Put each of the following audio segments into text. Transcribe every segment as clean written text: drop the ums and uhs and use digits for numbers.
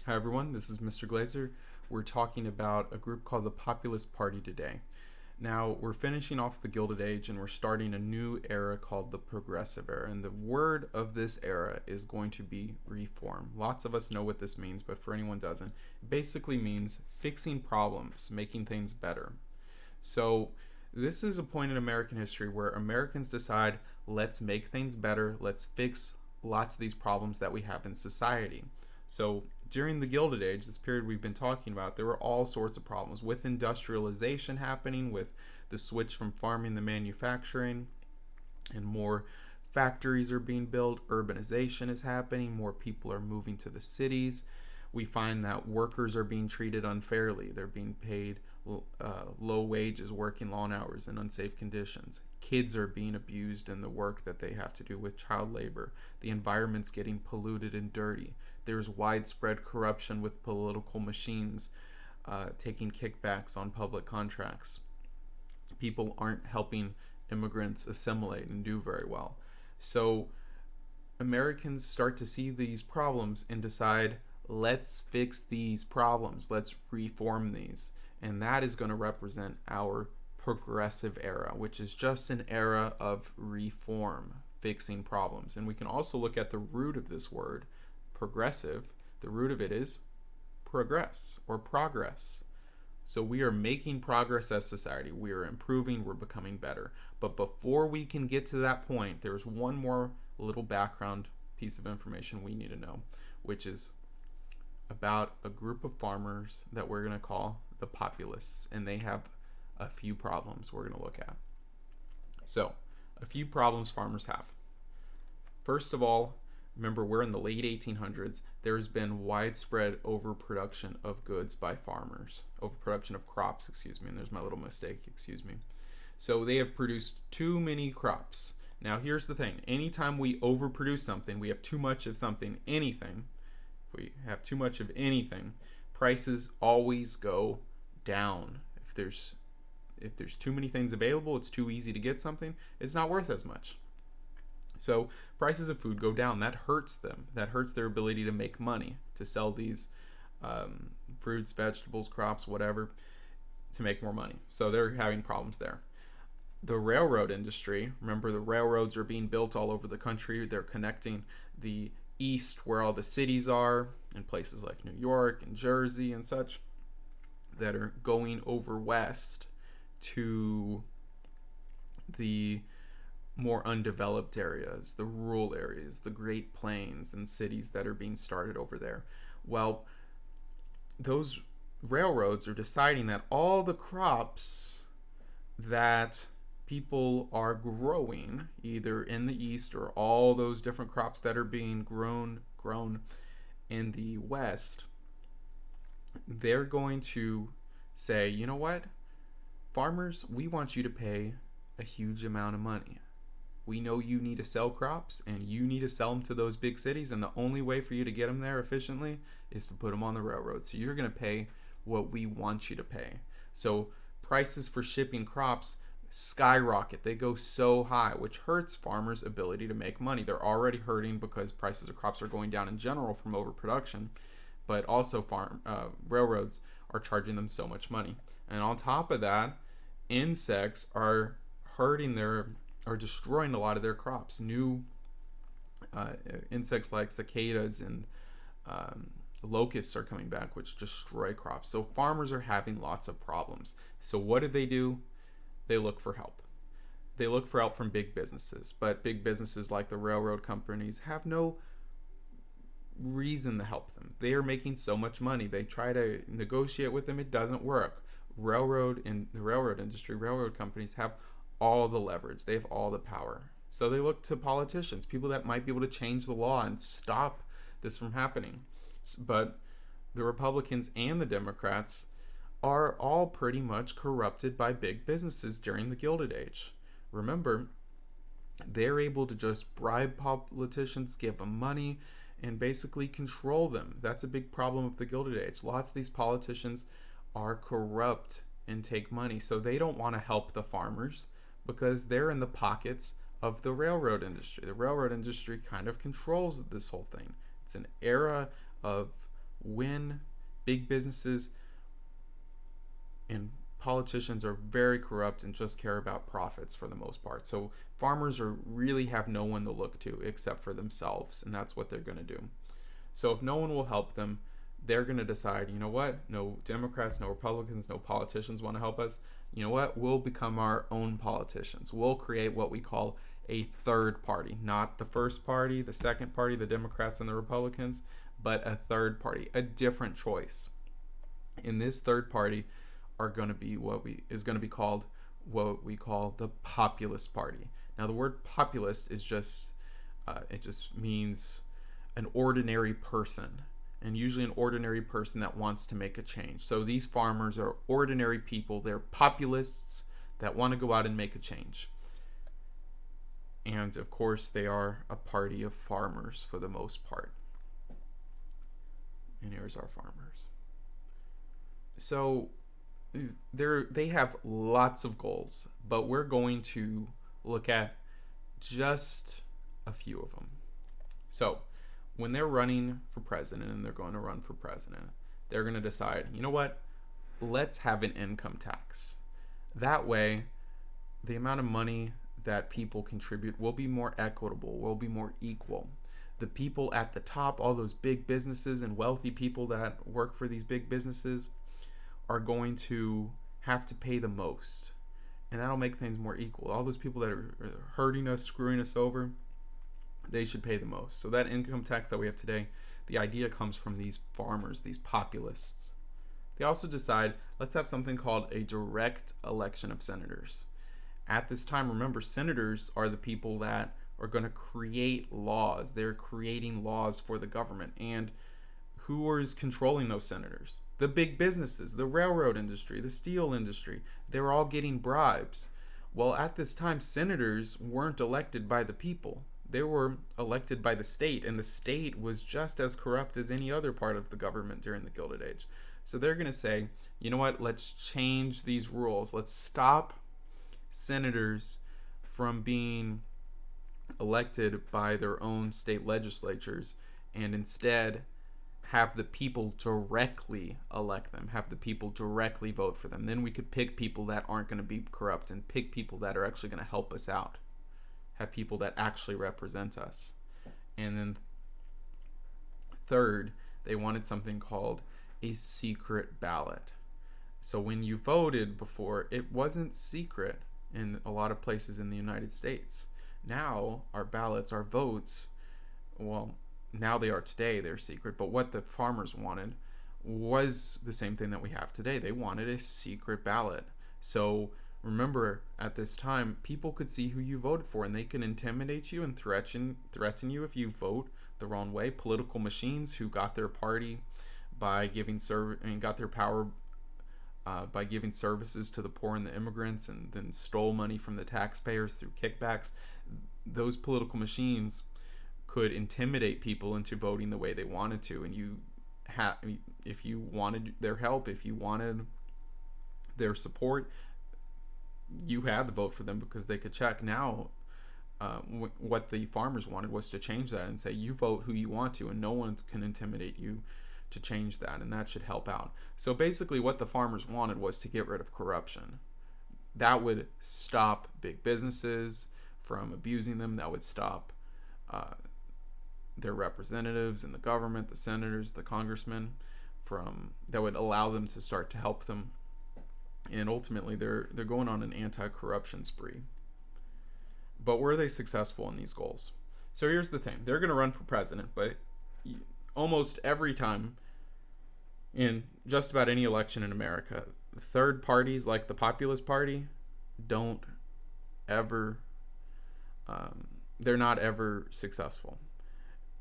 Hi everyone, this is Mr. Glazer. We're talking about a group called the Populist Party today. Now, we're finishing off the Gilded Age and we're starting a new era called the Progressive Era. And the word of this era is going to be reform. Lots of us know what this means, but for anyone who doesn't, it basically means fixing problems, making things better. So, this is a point in American history where Americans decide, let's make things better, let's fix lots of these problems that we have in society. So during the Gilded Age, this period we've been talking about, there were all sorts of problems with industrialization happening, with the switch from farming to manufacturing, and more factories are being built. Urbanization is happening. More people are moving to the cities. We find that workers are being treated unfairly. They're being paid low wages, working long hours in unsafe conditions. Kids are being abused in the work that they have to do with child labor. The environment's getting polluted and dirty. There's widespread corruption with political machines taking kickbacks on public contracts. People aren't helping immigrants assimilate and do very well. So Americans start to see these problems and decide, let's fix these problems, let's reform these. And that is going to represent our progressive era, which is just an era of reform, fixing problems. And we can also look at the root of this word, progressive. The root of it is progress or progress. So we are making progress as society. We are improving, we're becoming better. But before we can get to that point, there's one more little background piece of information we need to know, which is about a group of farmers that we're going to call the Populists, and they have a few problems we're going to look at. So, a few problems farmers have. First of all, remember we're in the late 1800s. There's been widespread overproduction of goods by farmers. Overproduction of crops, and there's my little mistake, So they have produced too many crops. Now here's the thing. Anytime we overproduce something, we have too much of something, anything. If we have too much of anything, prices always go down. If there's too many things available, it's too easy to get something, it's not worth as much. So prices of food go down. That hurts them. That hurts their ability to make money, to sell these fruits, vegetables, crops, whatever, to make more money. So they're having problems there. The railroad industry, remember the railroads are being built all over the country. They're connecting the east where all the cities are in places like New York and Jersey and such, that are going over west to the more undeveloped areas, the rural areas, the Great Plains and cities that are being started over there. Well, those railroads are deciding that all the crops that people are growing, either in the east or all those different crops that are being grown in the west, they're going to say, you know what, farmers, we want you to pay a huge amount of money. We know you need to sell crops and you need to sell them to those big cities, and the only way for you to get them there efficiently is to put them on the railroad. So you're going to pay what we want you to pay. So prices for shipping crops skyrocket. They go so high, which hurts farmers' ability to make money. They're already hurting because prices of crops are going down in general from overproduction, but also railroads are charging them so much money. And on top of that, insects are destroying a lot of their crops. New insects like cicadas and locusts are coming back, which destroy crops. So farmers are having lots of problems. So what do? They look for help. They look for help from big businesses, but big businesses like the railroad companies have no reason to help them. They are making so much money. They try to negotiate with them. It doesn't work. The railroad industry, railroad companies have all the leverage. They have all the power. So they look to politicians, people that might be able to change the law and stop this from happening. But the Republicans and the Democrats are all pretty much corrupted by big businesses during the Gilded Age. Remember, they're able to just bribe politicians, give them money, and basically control them. That's a big problem of the Gilded Age. Lots of these politicians are corrupt and take money, so they don't want to help the farmers because they're in the pockets of the railroad industry. The railroad industry kind of controls this whole thing. It's an era of win. Big businesses and politicians are very corrupt and just care about profits for the most part. So farmers really have no one to look to except for themselves, and that's what they're going to do. So if no one will help them, they're going to decide, you know what? No Democrats, no Republicans, no politicians want to help us. You know what? We'll become our own politicians. We'll create what we call a third party, not the first party, the second party, the Democrats and the Republicans, but a third party, a different choice. In this third party are going to be what we call the Populist Party. Now the word populist is just it just means an ordinary person, and usually an ordinary person that wants to make a change. So these farmers are ordinary people. They're populists that want to go out and make a change. And of course, they are a party of farmers for the most part. And here's our farmers. So they have lots of goals, but we're going to look at just a few of them. So when they're running for president, and they're going to run for president, they're going to decide, you know what, let's have an income tax. That way, the amount of money that people contribute will be more equitable, will be more equal. The people at the top, all those big businesses and wealthy people that work for these big businesses, are going to have to pay the most. And that'll make things more equal. All those people that are hurting us, screwing us over, they should pay the most. So that income tax that we have today, the idea comes from these farmers, these populists. They also decide, let's have something called a direct election of senators. At this time, remember, senators are the people that are going to create laws. They're creating laws for the government. And who is controlling those senators? The big businesses, the railroad industry, the steel industry. They're all getting bribes. Well, at this time, senators weren't elected by the people. They were elected by the state, and the state was just as corrupt as any other part of the government during the Gilded Age. So they're going to say, you know what, let's change these rules. Let's stop senators from being elected by their own state legislatures, and instead have the people directly elect them, have the people directly vote for them. Then we could pick people that aren't going to be corrupt and pick people that are actually going to help us out, have people that actually represent us. And then third, they wanted something called a secret ballot. So when you voted before, it wasn't secret in a lot of places in the United States. Now our ballots, our votes, well, now they are today, they're secret. But what the farmers wanted was the same thing that we have today. They wanted a secret ballot. So remember, at this time, people could see who you voted for, and they can intimidate you and threaten you if you vote the wrong way. Political machines who got their party by giving got their power by giving services to the poor and the immigrants, and then stole money from the taxpayers through kickbacks. Those political machines could intimidate people into voting the way they wanted to, and if you wanted their help, if you wanted their support, you had to vote for them because they could check. Now, what the farmers wanted was to change that and say, you vote who you want to, and no one can intimidate you to change that, and that should help out. So basically what the farmers wanted was to get rid of corruption. That would stop big businesses from abusing them. That would stop their representatives in the government, the senators, the congressmen, that would allow them to start to help them. And ultimately they're going on an anti-corruption spree. But were they successful in these goals? So here's the thing. They're going to run for president, but almost every time in just about any election in America, third parties like the Populist Party don't ever they're not ever successful.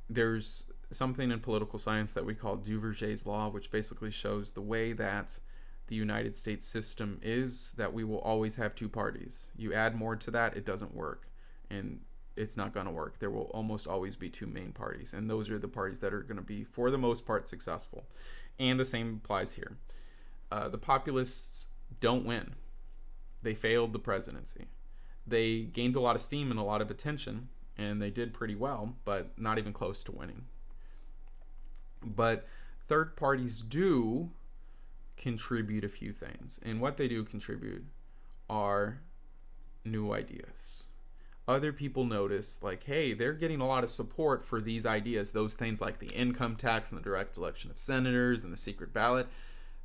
There's something in political science that we call Duverger's law, which basically shows the way that the United States system is, that we will always have two parties. You add more to that, it doesn't work, and it's not going to work. There will almost always be two main parties, and those are the parties that are going to be, for the most part, successful. And the same applies here. The populists don't win. They failed the presidency. They gained a lot of steam and a lot of attention, and they did pretty well, but not even close to winning. But third parties do contribute a few things. And what they do contribute are new ideas. Other people notice, like, hey, they're getting a lot of support for these ideas. Those things like the income tax and the direct election of senators and the secret ballot,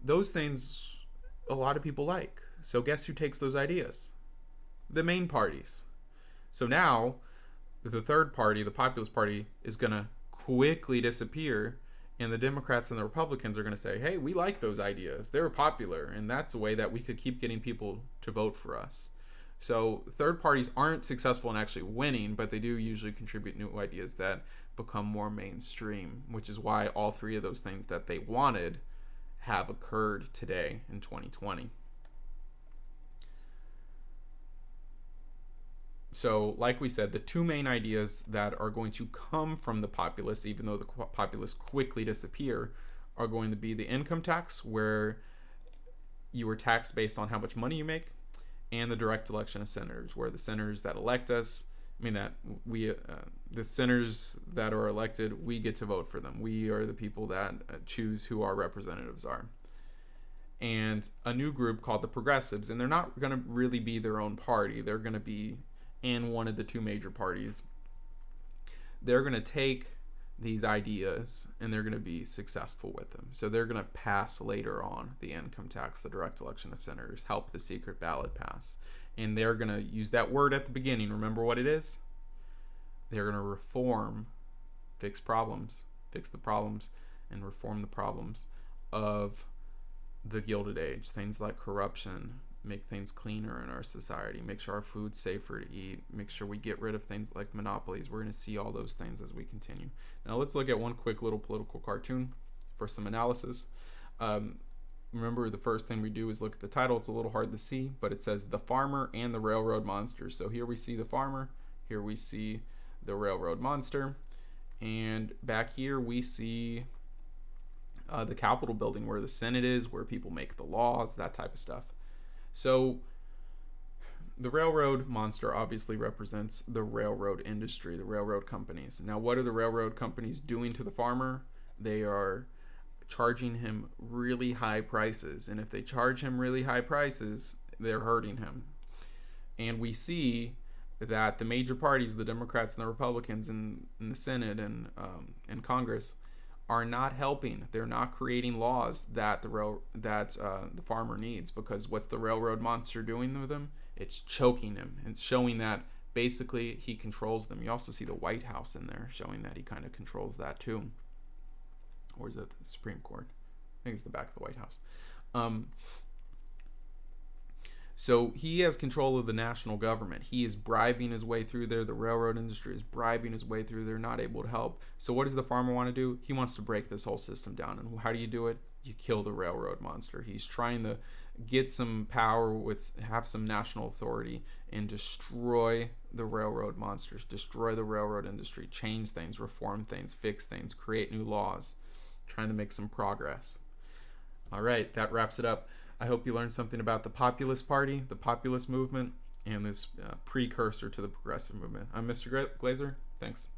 those things a lot of people like. So guess who takes those ideas? The main parties. So now the third party, the Populist Party, is going to quickly disappear, and the Democrats and the Republicans are going to say, hey, we like those ideas. They're popular, and that's a way that we could keep getting people to vote for us. So third parties aren't successful in actually winning, but they do usually contribute new ideas that become more mainstream, which is why all three of those things that they wanted have occurred today in 2020. So, like we said, the two main ideas that are going to come from the populists, even though the populists quickly disappear, are going to be the income tax, where you are taxed based on how much money you make, and the direct election of senators, where the senators that elect us, the senators that are elected, we get to vote for them. We are the people that choose who our representatives are. And a new group called the Progressives, and they're not going to really be their own party. They're going to be in one of the two major parties. They're going to take these ideas and they're going to be successful with them. So they're going to pass later on the income tax, the direct election of senators, help the secret ballot pass. And they're going to use that word at the beginning. Remember what it is? They're going to reform, fix the problems, and reform the problems of the Gilded Age. Things like corruption, make things cleaner in our society, make sure our food's safer to eat, make sure we get rid of things like monopolies. We're going to see all those things as we continue. Now let's look at one quick little political cartoon for some analysis. Remember, the first thing we do is look at the title. It's a little hard to see, but it says the farmer and the railroad monster. So here we see the farmer, here we see the railroad monster, and back here we see the Capitol building where the Senate is, where people make the laws, that type of stuff. So the railroad monster obviously represents the railroad industry, the railroad companies. Now, what are the railroad companies doing to the farmer? They are charging him really high prices. And if they charge him really high prices, they're hurting him. And we see that the major parties, the Democrats and the Republicans in the Senate and in Congress, are not helping. They're not creating laws that the farmer needs, because what's the railroad monster doing with him? It's choking him and showing that basically he controls them. You also see the White House in there, showing that he kind of controls that too. Or is that the Supreme Court? I think it's the back of the White House. So he has control of the national government. He is bribing his way through there. The railroad industry is bribing his way through there, not able to help. So what does the farmer want to do? He wants to break this whole system down. And how do you do it? You kill the railroad monster. He's trying to get some power, have some national authority, and destroy the railroad monsters, destroy the railroad industry, change things, reform things, fix things, create new laws, trying to make some progress. All right, that wraps it up. I hope you learned something about the Populist Party, the populist movement, and this precursor to the progressive movement. I'm Mr. Glazer. Thanks.